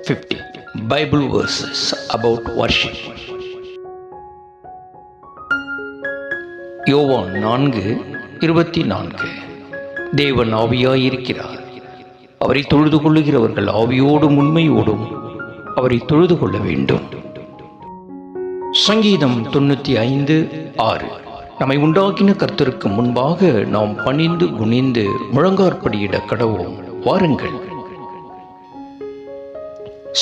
50 Bible verses about worship. யோவான் 4:24. தேவன் ஆவியாயிருக்கிறார். அவரை தொழுது கொள்ளுகிறவர்கள் ஆவியோடும் உண்மையோடும் அவரை தொழுது கொள்ள வேண்டும். சங்கீதம் 95:6. நம்மை உண்டாக்கின கர்த்தருக்கு முன்பாக நாம் பணிந்து குனிந்து முழங்காற்படியிட கடவோம், வாருங்கள்.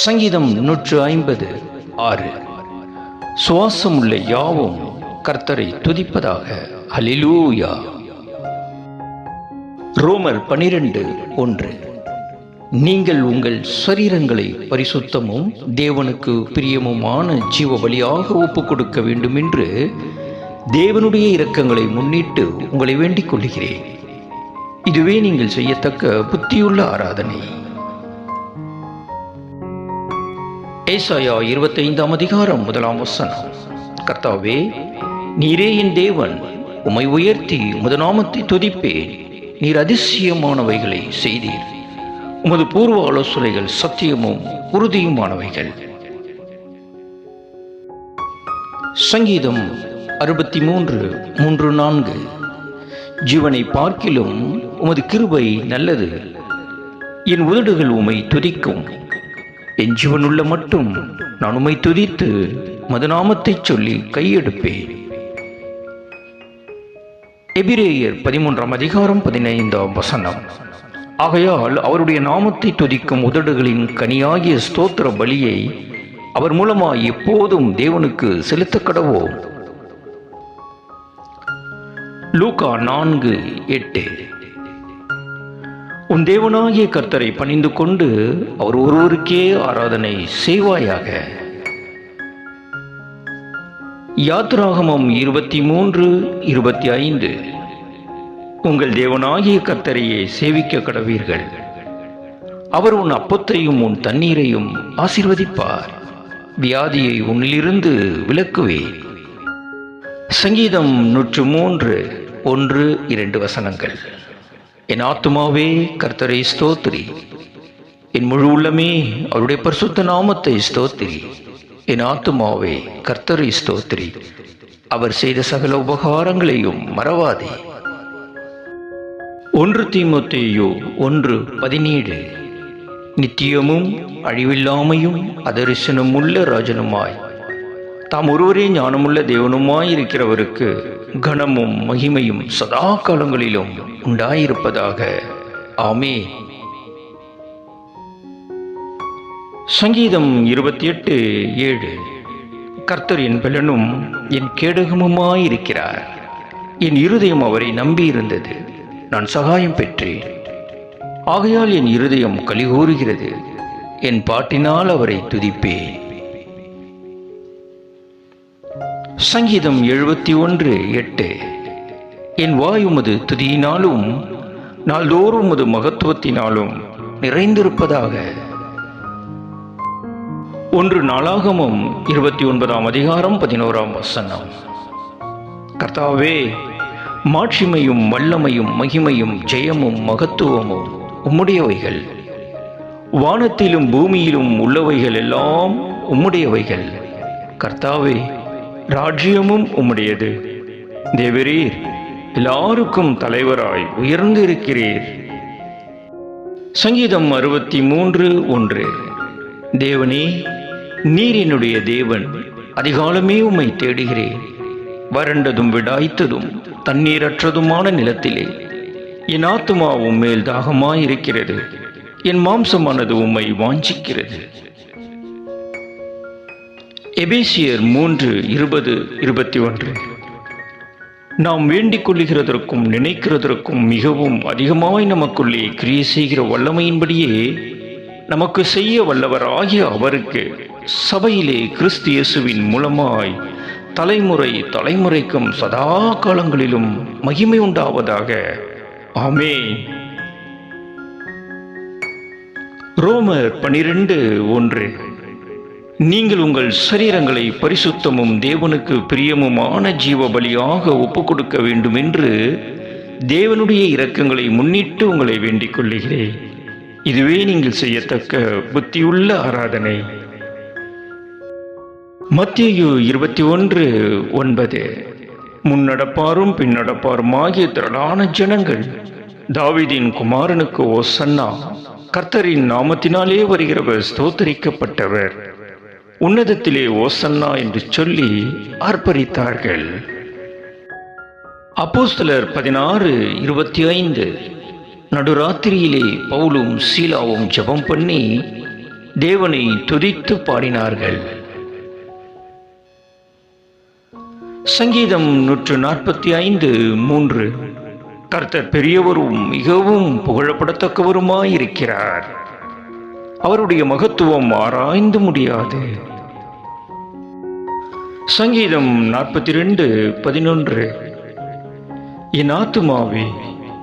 சங்கீதம் 150:6. சுவாசமுள்ள யாவும் கர்த்தரை துதிப்பதாக. ஹல்லேலூயா. ரோமர் 12:1. நீங்கள் உங்கள் சரீரங்களை பரிசுத்தமும் தேவனுக்கு பிரியமுமான ஜீவ பலியாக ஒப்புக் கொடுக்க வேண்டும் என்று தேவனுடைய இரக்கங்களை முன்னிட்டு உங்களை வேண்டிக் கொள்கிறேன். இதுவே நீங்கள் செய்யத்தக்க புத்தியுள்ள ஆராதனை. ஏசாயா 25:1. கர்த்தாவே, நீரே என் தேவன், உம்மை உயர்த்தி உமது நாமத்தை துதிப்பேன். நீர் அதிசயமானவைகளை செய்தீர். உமது பூர்வ ஆலோசனைகள் சத்தியமும் உறுதியுமானவைகள். சங்கீதம் 63:3-4. ஜீவனை பார்க்கிலும் உமது கிருபை நல்லது. என் உதடுகள் உம்மை துதிக்கும். என் ஜீவனுள்ள மட்டும் நான் உம்மை துதித்து உமது நாமத்தை சொல்லி கையெடுப்பேன். எபிரேயர் 13:15. ஆகையால் அவருடைய நாமத்தை துதிக்கும் உதடுகளின் கனியாகிய ஸ்தோத்திர பலியை அவர் மூலமாய் எப்போதும் தேவனுக்கு செலுத்த கடவோம். லூக்கா 4:8. உன் தேவனாகிய கர்த்தரை பணிந்து கொண்டு அவர் ஒருவருக்கே ஆராதனை செய்வாயாக. யாத்திராகமம் 23:25. உங்கள் தேவனாகிய கர்த்தரையே சேவிக்க கடவீர்கள். அவர் உன் அப்பத்தையும் உன் தண்ணீரையும் ஆசீர்வதிப்பார். வியாதியை உன்னிலிருந்து விலக்குவேன். சங்கீதம் 103:1-2. என் ஆத்துமாவே கர்த்தரை ஸ்தோத்திரி. என் முழு உள்ளமே அவருடைய பரிசுத்த நாமத்தை ஸ்தோத்திரி. என் ஆத்துமாவே கர்த்தரை ஸ்தோத்திரி. அவர் செய்த சகல உபகாரங்களையும் மறவாதே. 1 தீமோத்தேயு 1:17. நித்தியமும் அழிவில்லாமையும் அதரிசனம் உள்ள ராஜனுமாய் தாம் ஒருவரே ஞானமுள்ள தேவனுமாயிருக்கிறவருக்கு கனமும் மகிமையும் சதா காலங்களிலும் உண்டாயிருப்பதாக. ஆமென். சங்கீதம் 28:7. கர்த்தர் என் பலனும் என் கேடகமுமாயிருக்கிறார். என் இருதயம் அவரை நம்பியிருந்தது. நான் சகாயம் பெற்றேன். ஆகையால் என் இருதயம் கலிகூறுகிறது. என் பாட்டினால் அவரை துதிப்பேன். சங்கீதம் 71:8. என் வாய் உமது துதியினாலும் நாள்தோறும் உமது மகத்துவத்தினாலும் நிறைந்திருப்பதாக. 1 நாளாகமம் 29:11. கர்த்தாவே, மாட்சிமையும் வல்லமையும் மகிமையும் ஜெயமும் மகத்துவமும் உம்முடையவைகள். வானத்திலும் பூமியிலும் உள்ளவைகள் எல்லாம் உம்முடையவைகள். கர்த்தாவே, ராஜ்யமும் உம்முடையது. தேவரீர் எல்லாருக்கும் தலைவராய் உயர்ந்து இருக்கிறீர். சங்கீதம் 63:1. தேவனே, நீர் என்னுடைய தேவன். அதிகாலமே உம்மை தேடுகிறேன். வறண்டதும் விடாய்த்ததும் தண்ணீரற்றதுமான நிலத்திலே என் ஆத்துமா உம்மேல் தாகமாயிருக்கிறது. என் மாம்சமானது உம்மை வாஞ்சிக்கிறது. எபேசியர் 3:20-21. நாம் வேண்டிக் கொள்ளுகிறதற்கும் நினைக்கிறதற்கும் மிகவும் அதிகமாய் நமக்குள்ளே கிரியை செய்கிற வல்லமையின்படியே நமக்கு செய்ய வல்லவராகிய அவருக்கு சபையிலே கிறிஸ்து இயேசுவின் மூலமாய் தலைமுறை தலைமுறைக்கும் சதா காலங்களிலும் மகிமை உண்டாவதாக. ஆமென். ரோமர் 12:1. நீங்கள் உங்கள் சரீரங்களை பரிசுத்தமும் தேவனுக்கு பிரியமுமான ஜீவ பலியாக ஒப்புக் கொடுக்க வேண்டும் என்று தேவனுடைய இரக்கங்களை முன்னிட்டு உங்களை வேண்டிக் கொள்ளுகிறேன். இதுவே நீங்கள் செய்யத்தக்க புத்தியுள்ள ஆராதனை. மத்தேயு 21:9. முன்னடப்பாரும் பின்னடப்பாரும் ஆகிய திரளான ஜனங்கள், தாவீதின் குமாரனுக்கு ஓசன்னா, கர்த்தரின் நாமத்தினாலே வருகிறவர் ஸ்தோத்தரிக்கப்பட்டவர், உன்னதத்திலே ஓசன்னா என்று சொல்லி ஆர்ப்பரித்தார்கள். அப்போஸ்தலர் 16:25. நடுராத்திரியிலே பவுலும் சீலாவும் ஜெபம் பண்ணி தேவனை துதித்து பாடினார்கள். சங்கீதம் 145:3. கர்த்தர் பெரியவரும் மிகவும் புகழப்படத்தக்கவருமாயிருக்கிறார், அவருடைய மகத்துவம் ஆராய்ந்து முடியாது. சங்கீதம் 42:11. என் ஆத்துமாவே,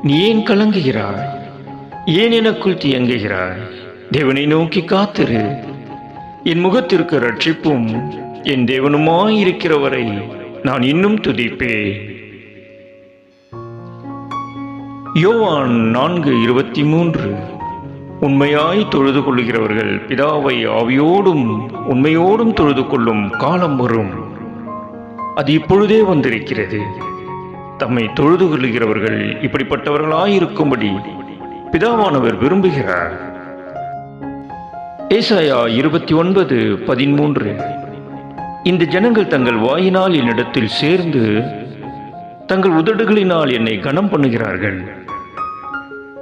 நீ ஏன் கலங்குகிறாய்? ஏன் எனக்குள் தியங்குகிறாய்? தேவனை நோக்கி காத்திரு. என் முகத்திற்கு ரட்சிப்பும் என் தேவனுமாயிருக்கிறவரை நான் இன்னும் துதிப்பேன். யோவான் 4:23. உண்மையாய் தொழுது கொள்கிறவர்கள் பிதாவை ஆவியோடும் உண்மையோடும் தொழுது கொள்ளும் காலம் வரும், அது இப்பொழுதே வந்திருக்கிறது. தம்மை தொழுது கொள்கிறவர்கள் இப்படிப்பட்டவர்களாயிருக்கும்படி பிதாவானவர் விரும்புகிறார். ஏசாயா 29:13. இந்த ஜனங்கள் தங்கள் வாயினால் என்னிடத்தில் சேர்ந்து தங்கள் உதடுகளினால் என்னை கனம் பண்ணுகிறார்கள்,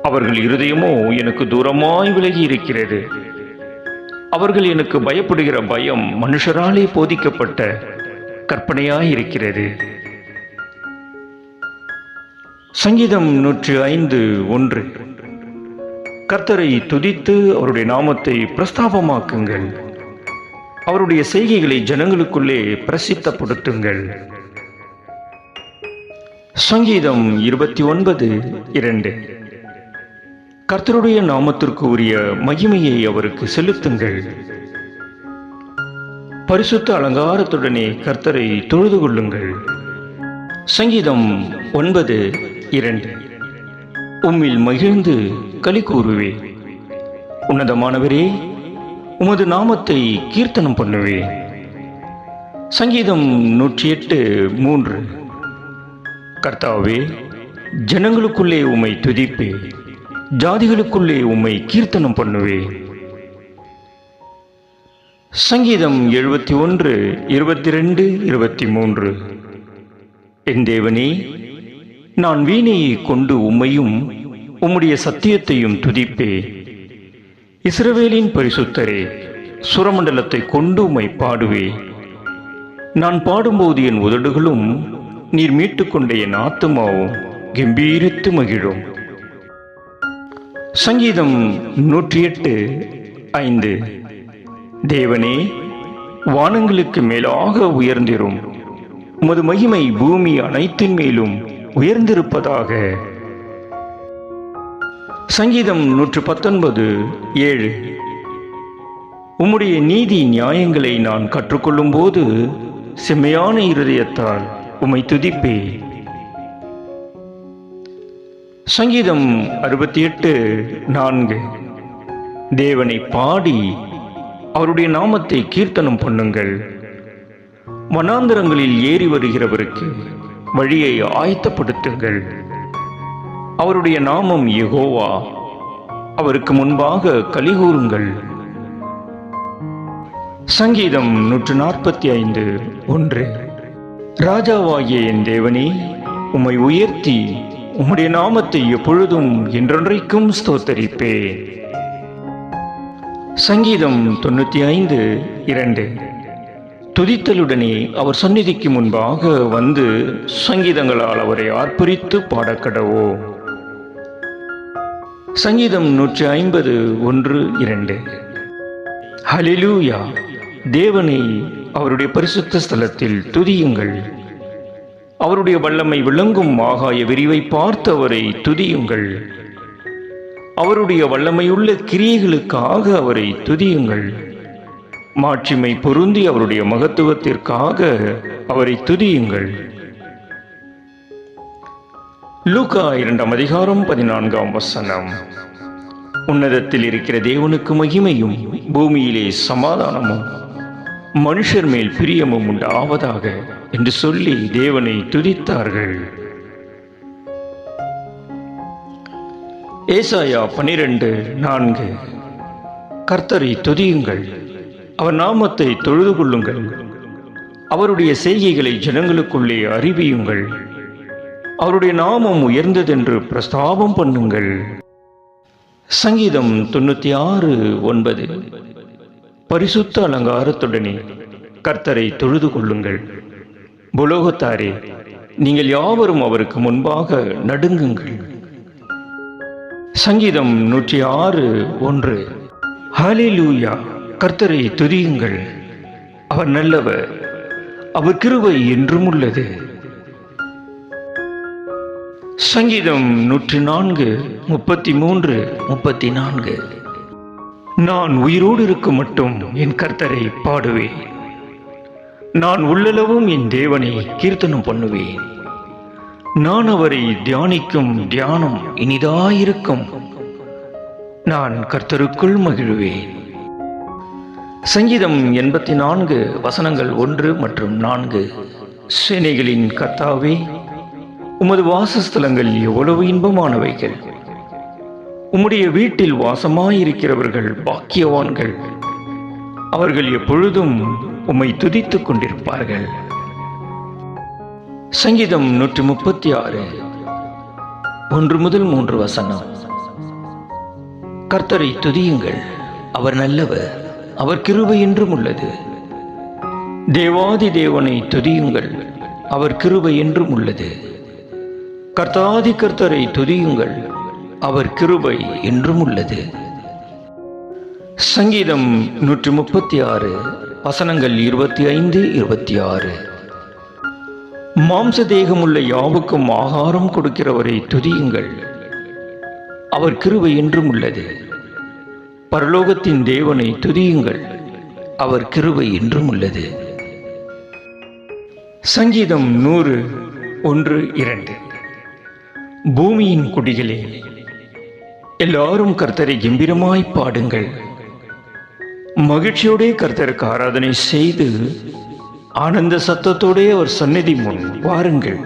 அவர்கள் இருதயமோ எனக்கு தூரமாய் விலகி இருக்கிறது. அவர்கள் எனக்கு பயப்படுகிற பயம் மனுஷராலே போதிக்கப்பட்ட கற்பனையாயிருக்கிறது. சங்கீதம் 105:1. கர்த்தரை துதித்து அவருடைய நாமத்தை பிரஸ்தாபமாக்குங்கள், அவருடைய செய்கைகளை ஜனங்களுக்குள்ளே பிரசித்தப்படுத்துங்கள். சங்கீதம் 29:2. கர்த்தருடைய நாமத்திற்கு உரிய மகிமையை அவருக்கு செலுத்துங்கள், பரிசுத்த அலங்காரத்துடனே கர்த்தரை தொழுது கொள்ளுங்கள். சங்கீதம் 9:2. உம்மில் மகிழ்ந்து களி கூறுவே, உன்னதமானவரே, உமது நாமத்தை கீர்த்தனம் பண்ணுவே. சங்கீதம் 108:3. கர்த்தாவே, ஜனங்களுக்குள்ளே உம்மை துதிப்பே, ஜாதிகளுக்குள்ளே உம்மை கீர்த்தனம் பண்ணுவே. சங்கீதம் 71:22-23. என் தேவனே, நான் வீணையை கொண்டு உம்மையும் உம்முடைய சத்தியத்தையும் துதிப்பே. இஸ்ரவேலின் பரிசுத்தரே, சுரமண்டலத்தை கொண்டு உம்மை பாடுவே. நான் பாடும்போது என் உதடுகளும் நீர் மீட்டுக்கொண்ட என் ஆத்துமாவும் கம்பீரித்து மகிழும். சங்கீதம் 108:5. தேவனே, வானங்களுக்கு மேலாக உயர்ந்திரும், உமது மகிமை பூமி அனைத்தின் மேலும் உயர்ந்திருப்பதாக. சங்கீதம் 119:7. உம்முடைய நீதி நியாயங்களை நான் கற்றுக்கொள்ளும் போது செம்மையான இருதயத்தால் உம்மை துதிப்பே. சங்கீதம் 68:4. தேவனை பாடி அவருடைய நாமத்தை கீர்த்தனம் பண்ணுங்கள், வனாந்தரங்களில் ஏறி வருகிறவருக்கு வழியை ஆயத்தப்படுத்துங்கள். அவருடைய நாமம் யெகோவா, அவருக்கு முன்பாக கலிகூருங்கள். சங்கீதம் 145:1. ராஜாவாகிய என் தேவனே, உம்மை உயர்த்தி உம்முடைய நாமத்தை எப்பொழுதும் என்றென்றைக்கும் ஸ்தோத்தரிப்பேன். சங்கீதம் 95:2. துதித்தலுடனே அவர் சந்நிதிக்கு முன்பாக வந்து சங்கீதங்களால் அவரை ஆர்ப்பரித்து பாடக்கடவோ. சங்கீதம் 150:1-2. ஹல்லேலூயா, தேவனை அவருடைய பரிசுத்த ஸ்தலத்தில் துதியுங்கள், அவருடைய வல்லமை விளங்கும் ஆகாய விரிவை பார்த்து அவரை துதியுங்கள், அவருடைய வல்லமையுள்ள கிரியைகளுக்காக அவரை துதியுங்கள், மாட்சிமை பொருந்தி அவருடைய மகத்துவத்திற்காக அவரை துதியுங்கள். லூக்கா 2:14. உன்னதத்தில் இருக்கிற தேவனுக்கு மகிமையும் பூமியிலே சமாதானமும் மனுஷர் மேல் பிரியமும் உண்டாவதாக என்று சொல்லி தேவனை துதித்தார்கள். ஏசாயா 12:4. கர்த்தரை துதியுங்கள், அவர் நாமத்தை தொழுது கொள்ளுங்கள், அவருடைய செய்கைகளை ஜனங்களுக்குள்ளே அறிவியுங்கள், அவருடைய நாமம் உயர்ந்ததென்று பிரஸ்தாபம் பண்ணுங்கள். சங்கீதம் 96:9. பரிசுத்த அலங்காரத்துடனே கர்த்தரை தொழுது கொள்ளுங்கள், புலோகத்தாரே நீங்கள் யாவரும் அவருக்கு முன்பாக நடுங்குங்கள். சங்கீதம் 106:1. ஹல்லேலூயா, கர்த்தரை துதியுங்கள், அவர் நல்லவர், அவர் கிருபை என்றும் உள்ளது. சங்கீதம் 104:33-34. நான் உயிரோடு இருக்கும் மட்டும் என் கர்த்தரை பாடுவேன், நான் உள்ளளவும் என் தேவனை கீர்த்தனம் பண்ணுவேன். நான் அவரை தியானிக்கும் தியானம் இனிதாயிருக்கும், நான் கர்த்தருக்குள் மகிழ்வேன். சங்கீதம் 84 வசனங்கள் 1 மற்றும் 4. சேனைகளின் கர்த்தாவே, உமது வாசஸ்தலங்கள் எவ்வளவு இன்பமானவைகள், உம்முடைய வீட்டில் வாசமாயிருக்கிறவர்கள் பாக்கியவான்கள், அவர்கள் எப்பொழுதும் உம்மை துதித்துக் கொண்டிருப்பார்கள். சங்கீதம் 136 1-3 கர்த்தரை துதியுங்கள், அவர் நல்லவர், அவர் கிருபை என்றும் உள்ளது. தேவாதி தேவனை துதியுங்கள், அவர் கிருபை என்றும் உள்ளது. கர்த்தாதி கர்த்தரை துதியுங்கள், அவர் கிருபை என்றும் உள்ளது. சங்கீதம் 136 வசனங்கள் 25-26. மாம்ச தேகமுள்ள யாவுக்கும் ஆகாரம் கொடுக்கிறவரை துதியுங்கள், அவர் கிருபை என்றும் உள்ளது. பரலோகத்தின் தேவனை துதியுங்கள், அவர் கிருபை என்றும் உள்ளது. சங்கீதம் 100:1-2. பூமியின் குடிகளே, எல்லாரும் கர்த்தரை கம்பீரமாய் பாடுங்கள், மகிழ்ச்சியோடே கர்த்தருக்கு ஆராதனை செய்து ஆனந்த சத்தத்தோடே அவர் சந்நிதி முன் வாருங்கள்.